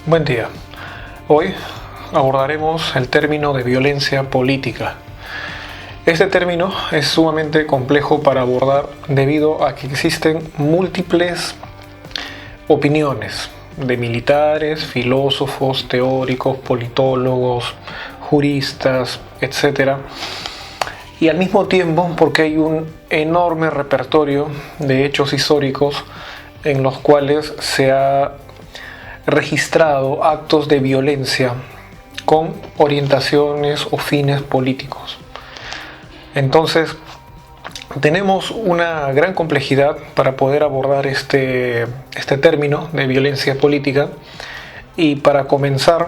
Buen día. Hoy abordaremos el término de violencia política. Este término es sumamente complejo para abordar debido a que existen múltiples opiniones de militares, filósofos, teóricos, politólogos, juristas, etc. Y al mismo tiempo porque hay un enorme repertorio de hechos históricos en los cuales se ha registrado actos de violencia con orientaciones o fines políticos. Entonces, tenemos una gran complejidad para poder abordar este término de violencia política, y para comenzar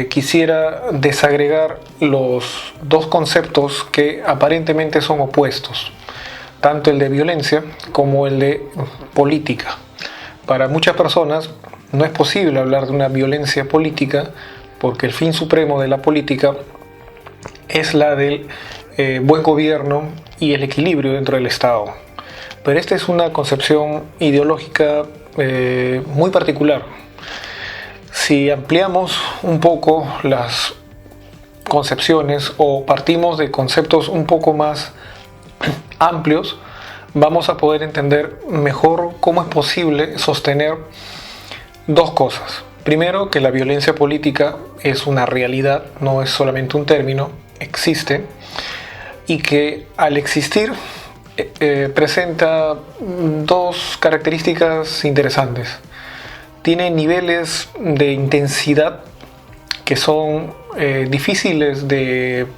quisiera desagregar los dos conceptos que aparentemente son opuestos, tanto el de violencia como el de política. Para muchas personas no es posible hablar de una violencia política porque el fin supremo de la política es la del buen gobierno y el equilibrio dentro del Estado. Pero esta es una concepción ideológica muy particular. Si ampliamos un poco las concepciones o partimos de conceptos un poco más amplios, vamos a poder entender mejor cómo es posible sostener dos cosas. Primero, que la violencia política es una realidad, no es solamente un término, existe, y que al existir presenta dos características interesantes. Tiene niveles de intensidad que son difíciles de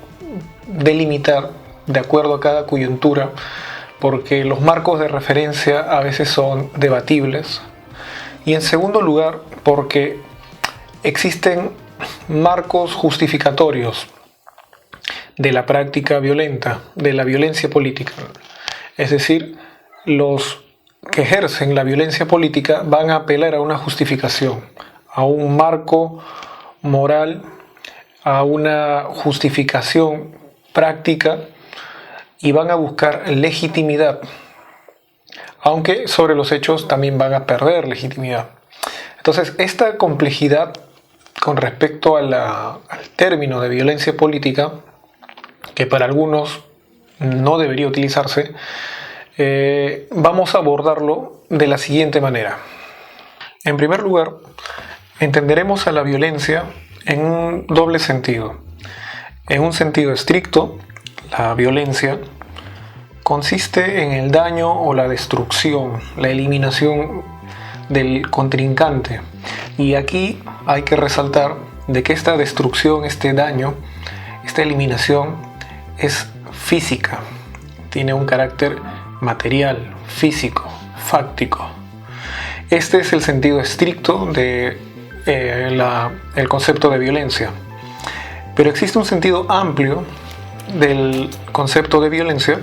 delimitar de acuerdo a cada coyuntura, porque los marcos de referencia a veces son debatibles. Y en segundo lugar, porque existen marcos justificatorios de la práctica violenta, de la violencia política. Es decir, los que ejercen la violencia política van a apelar a una justificación, a un marco moral, a una justificación práctica, y van a buscar legitimidad, aunque sobre los hechos también van a perder legitimidad. Entonces, esta complejidad con respecto al término de violencia política, que para algunos no debería utilizarse, vamos a abordarlo de la siguiente manera. En primer lugar, entenderemos a la violencia en un doble sentido. En un sentido estricto, la violencia consiste en el daño o la destrucción, la eliminación del contrincante. Y aquí hay que resaltar de que esta destrucción, este daño, esta eliminación es física, tiene un carácter material, físico, fáctico. Este es el sentido estricto de el concepto de violencia. Pero existe un sentido amplio del concepto de violencia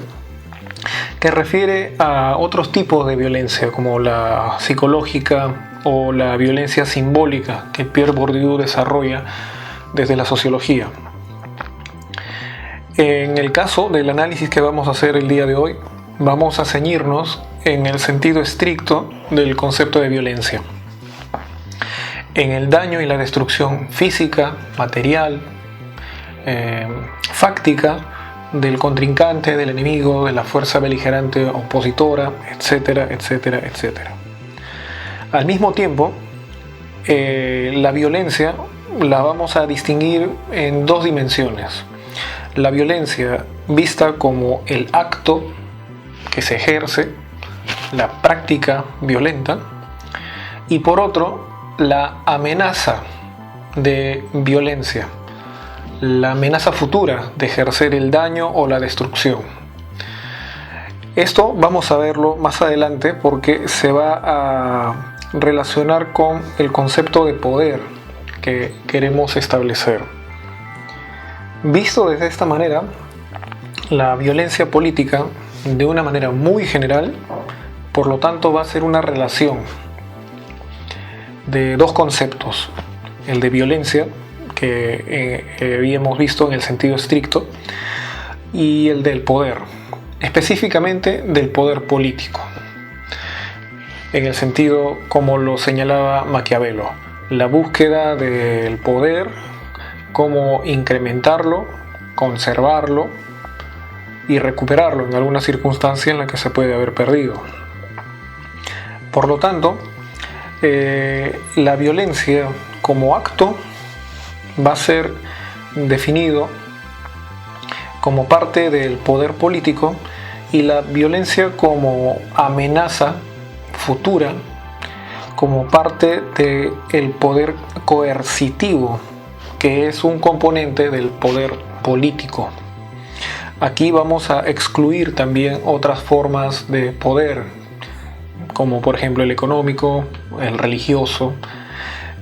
que refiere a otros tipos de violencia, como la psicológica o la violencia simbólica que Pierre Bourdieu desarrolla desde la sociología. En el caso del análisis que vamos a hacer el día de hoy, vamos a ceñirnos en el sentido estricto del concepto de violencia, en el daño y la destrucción física, material, fáctica del contrincante, del enemigo, de la fuerza beligerante opositora, etcétera, etcétera, etcétera. Al mismo tiempo, la violencia la vamos a distinguir en dos dimensiones. La violencia vista como el acto que se ejerce, la práctica violenta, y por otro, la amenaza de violencia, la amenaza futura de ejercer el daño o la destrucción. Esto vamos a verlo más adelante porque se va a relacionar con el concepto de poder que queremos establecer. Visto desde esta manera, la violencia política, de una manera muy general, por lo tanto va a ser una relación de dos conceptos: el de violencia, que habíamos visto en el sentido estricto, y el del poder, específicamente del poder político, en el sentido como lo señalaba Maquiavelo. la búsqueda del poder, cómo incrementarlo, conservarlo y recuperarlo en alguna circunstancia en la que se puede haber perdido. Por lo tanto, la violencia como acto va a ser definido como parte del poder político, y la violencia como amenaza futura como parte del poder coercitivo, que es un componente del poder político. Aquí vamos a excluir también otras formas de poder, como por ejemplo el económico, el religioso,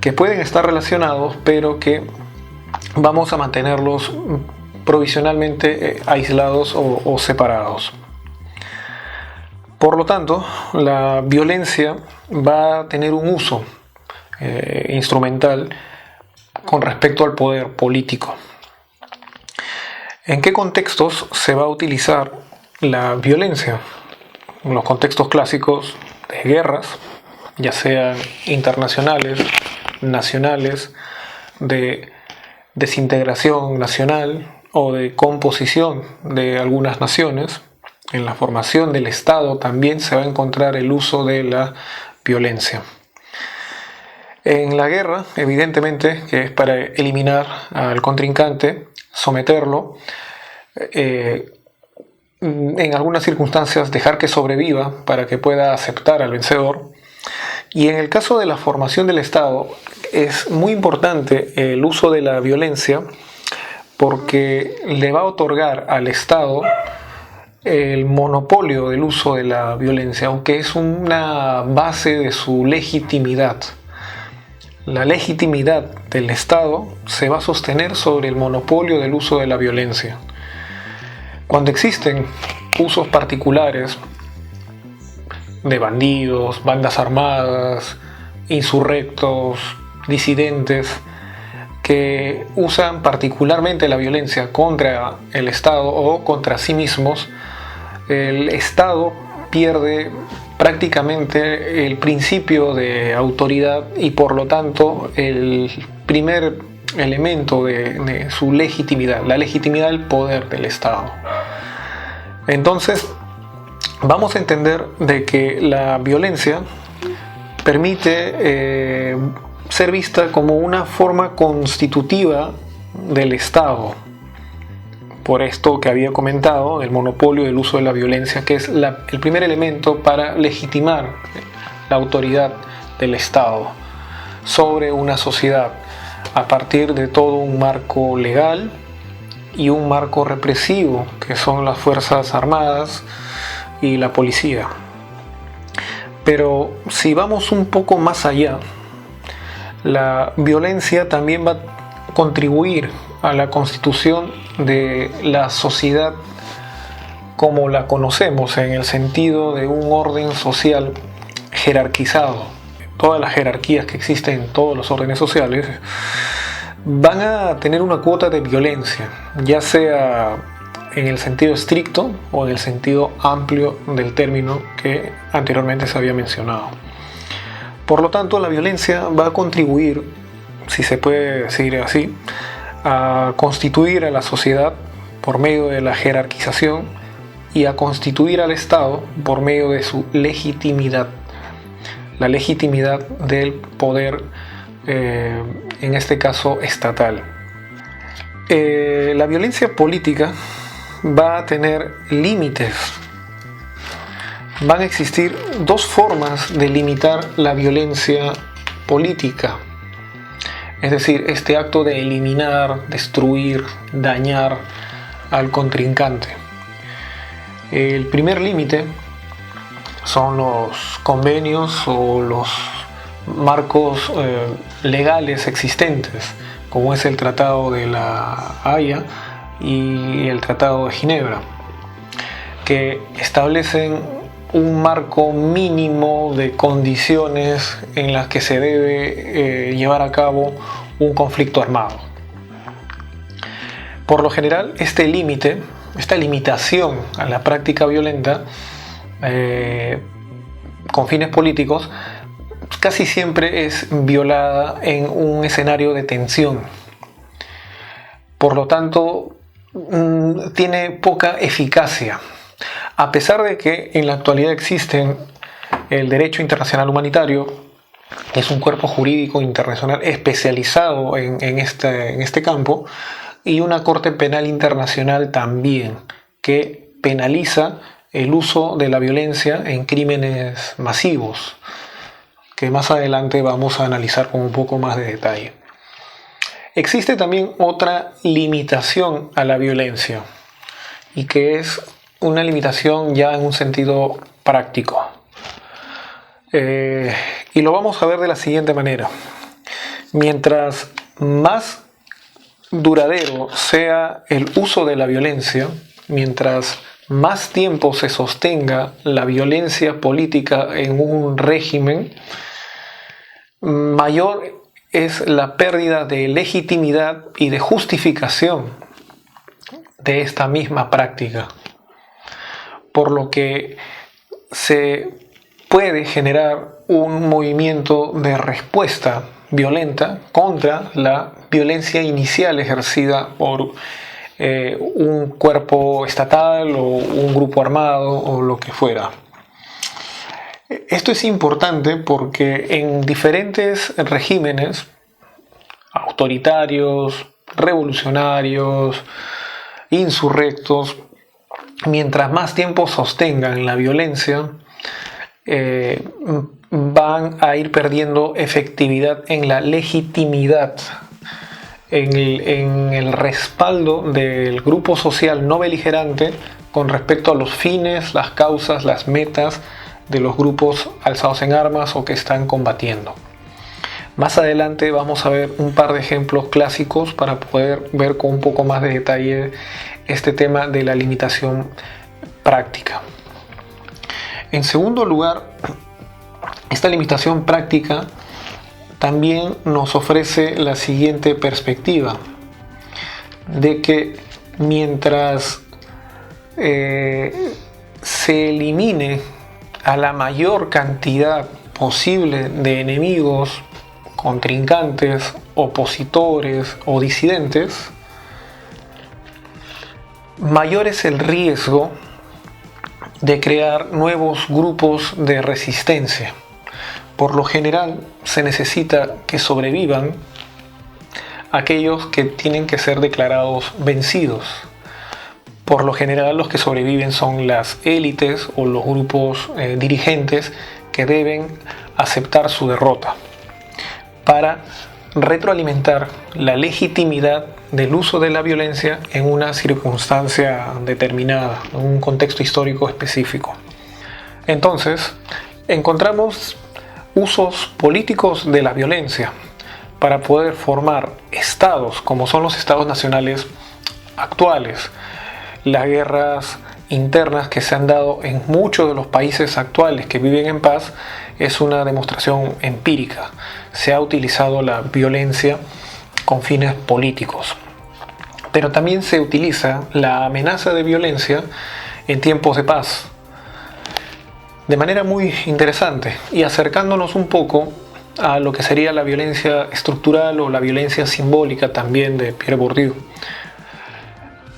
que pueden estar relacionados, pero que vamos a mantenerlos provisionalmente aislados o separados. Por lo tanto, la violencia va a tener un uso instrumental con respecto al poder político. ¿En qué contextos se va a utilizar la violencia? En los contextos clásicos de guerras, ya sean internacionales, nacionales, de desintegración nacional o de composición de algunas naciones. En la formación del Estado también se va a encontrar el uso de la violencia. En la guerra, evidentemente, que es para eliminar al contrincante, someterlo, en algunas circunstancias dejar que sobreviva para que pueda aceptar al vencedor. Y en el caso de la formación del Estado es muy importante el uso de la violencia, porque le va a otorgar al Estado el monopolio del uso de la violencia, aunque es una base de su legitimidad. La legitimidad del Estado se va a sostener sobre el monopolio del uso de la violencia. Cuando existen usos particulares de bandidos, bandas armadas, insurrectos, disidentes, que usan particularmente la violencia contra el Estado o contra sí mismos, el Estado pierde prácticamente el principio de autoridad y por lo tanto el primer elemento de su legitimidad, la legitimidad del poder del Estado. Entonces vamos a entender de que la violencia permite ser vista como una forma constitutiva del Estado. Por esto que había comentado, el monopolio del uso de la violencia, que es el primer elemento para legitimar la autoridad del Estado sobre una sociedad a partir de todo un marco legal y un marco represivo, que son las Fuerzas Armadas y la policía. Pero si vamos un poco más allá, la violencia también va a contribuir a la constitución de la sociedad como la conocemos, en el sentido de un orden social jerarquizado. Todas las jerarquías que existen en todos los órdenes sociales van a tener una cuota de violencia, ya sea en el sentido estricto o en el sentido amplio del término que anteriormente se había mencionado. Por lo tanto, la violencia va a contribuir, si se puede decir así, a constituir a la sociedad por medio de la jerarquización y a constituir al Estado por medio de su legitimidad, la legitimidad del poder, en este caso estatal. La violencia política va a tener límites. Van a existir dos formas de limitar la violencia política. Es decir, este acto de eliminar, destruir, dañar al contrincante. El primer límite son los convenios o los marcos legales existentes, como es el Tratado de la Haya y el Tratado de Ginebra, que establecen un marco mínimo de condiciones en las que se debe llevar a cabo un conflicto armado. Por lo general, este límite, esta limitación a la práctica violenta con fines políticos, casi siempre es violada en un escenario de tensión. Por lo tanto, tiene poca eficacia. A pesar de que en la actualidad existen el derecho internacional humanitario, es un cuerpo jurídico internacional especializado en este campo, y una Corte Penal Internacional también, que penaliza el uso de la violencia en crímenes masivos, que más adelante vamos a analizar con un poco más de detalle. Existe también otra limitación a la violencia, y que es una limitación ya en un sentido práctico. Y lo vamos a ver de la siguiente manera. Mientras más duradero sea el uso de la violencia, mientras más tiempo se sostenga la violencia política en un régimen, mayor es la pérdida de legitimidad y de justificación de esta misma práctica. Por lo que se puede generar un movimiento de respuesta violenta contra la violencia inicial ejercida por un cuerpo estatal o un grupo armado o lo que fuera. Esto es importante porque en diferentes regímenes autoritarios, revolucionarios, insurrectos, mientras más tiempo sostengan la violencia, van a ir perdiendo efectividad en la legitimidad, en el respaldo del grupo social no beligerante con respecto a los fines, las causas, las metas de los grupos alzados en armas o que están combatiendo. Más adelante vamos a ver un par de ejemplos clásicos para poder ver con un poco más de detalle este tema de la limitación práctica. En segundo lugar, esta limitación práctica también nos ofrece la siguiente perspectiva, de que mientras se elimine a la mayor cantidad posible de enemigos, contrincantes, opositores o disidentes, mayor es el riesgo de crear nuevos grupos de resistencia. Por lo general se necesita que sobrevivan aquellos que tienen que ser declarados vencidos. Por lo general los que sobreviven son las élites o los grupos dirigentes que deben aceptar su derrota para retroalimentar la legitimidad del uso de la violencia en una circunstancia determinada, en un contexto histórico específico. Entonces, encontramos usos políticos de la violencia para poder formar estados como son los estados nacionales actuales. Las guerras internas que se han dado en muchos de los países actuales que viven en paz es una demostración empírica. Se ha utilizado la violencia con fines políticos, pero también se utiliza la amenaza de violencia en tiempos de paz de manera muy interesante y acercándonos un poco a lo que sería la violencia estructural o la violencia simbólica también de Pierre Bourdieu.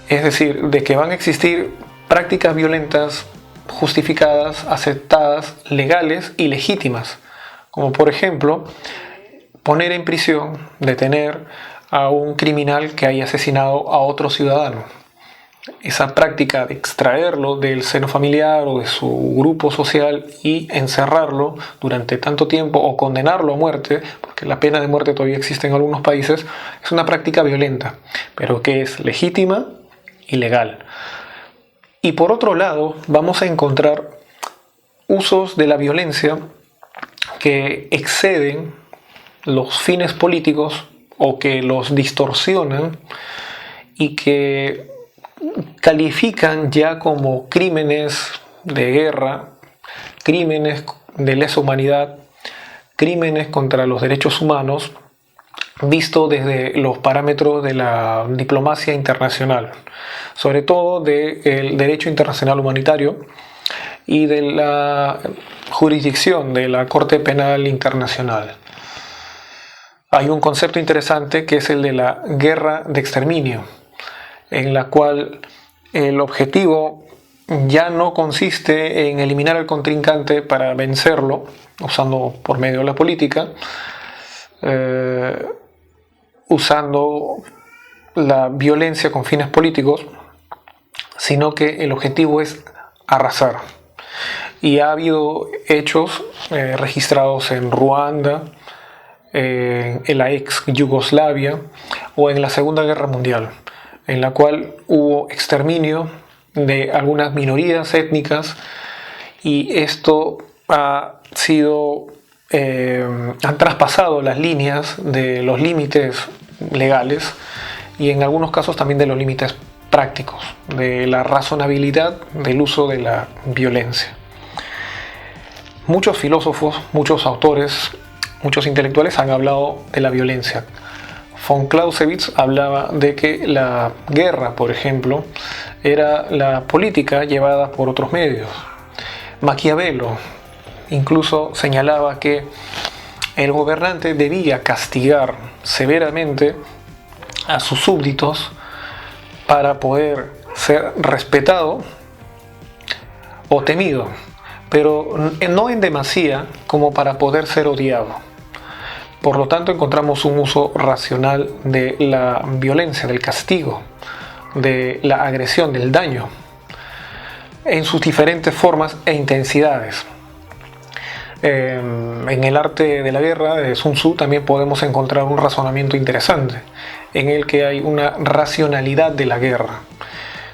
Es decir, de que van a existir prácticas violentas justificadas, aceptadas, legales y legítimas, como por ejemplo poner en prisión, detener a un criminal que haya asesinado a otro ciudadano. Esa práctica de extraerlo del seno familiar o de su grupo social y encerrarlo durante tanto tiempo o condenarlo a muerte, porque la pena de muerte todavía existe en algunos países, es una práctica violenta, pero que es legítima y legal. Y por otro lado, vamos a encontrar usos de la violencia que exceden los fines políticos o que los distorsionan y que califican ya como crímenes de guerra, crímenes de lesa humanidad, crímenes contra los derechos humanos, visto desde los parámetros de la diplomacia internacional, sobre todo del derecho internacional humanitario y de la jurisdicción de la Corte Penal Internacional. Hay un concepto interesante que es el de la guerra de exterminio, en la cual el objetivo ya no consiste en eliminar al contrincante para vencerlo, usando por medio de la política, usando la violencia con fines políticos, sino que el objetivo es arrasar. Y ha habido hechos registrados en Ruanda, en la ex Yugoslavia o en la Segunda Guerra Mundial, en la cual hubo exterminio de algunas minorías étnicas, y esto ha sido han traspasado las líneas de los límites legales y en algunos casos también de los límites prácticos, de la razonabilidad del uso de la violencia. Muchos filósofos, muchos autores, muchos intelectuales han hablado de la violencia. Von Clausewitz hablaba de que la guerra, por ejemplo, era la política llevada por otros medios. Maquiavelo incluso señalaba que el gobernante debía castigar severamente a sus súbditos para poder ser respetado o temido, pero no en demasía como para poder ser odiado. Por lo tanto, encontramos un uso racional de la violencia, del castigo, de la agresión, del daño, en sus diferentes formas e intensidades. En el arte de la guerra de Sun Tzu también podemos encontrar un razonamiento interesante, en el que hay una racionalidad de la guerra,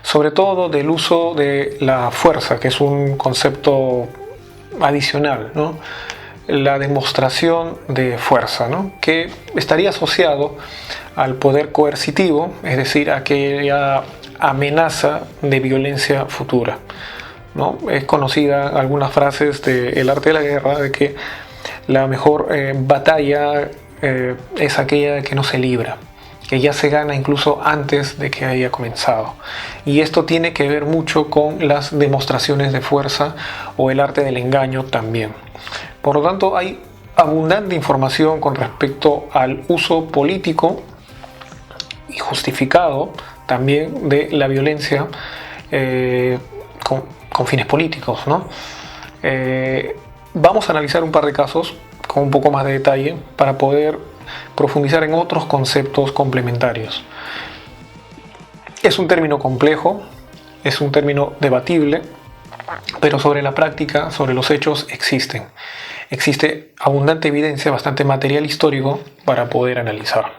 sobre todo del uso de la fuerza, que es un concepto adicional, ¿no? La demostración de fuerza, ¿no? Que estaría asociado al poder coercitivo, es decir, a aquella amenaza de violencia futura, ¿no? Es conocida algunas frases del arte de la guerra de que la mejor batalla es aquella que no se libra, que ya se gana incluso antes de que haya comenzado. Y esto tiene que ver mucho con las demostraciones de fuerza o el arte del engaño también. Por lo tanto, hay abundante información con respecto al uso político y justificado también de la violencia con fines políticos, ¿no? Vamos a analizar un par de casos con un poco más de detalle para poder profundizar en otros conceptos complementarios. Es un término complejo, es un término debatible, pero sobre la práctica, sobre los hechos, existe abundante evidencia, bastante material histórico para poder analizar.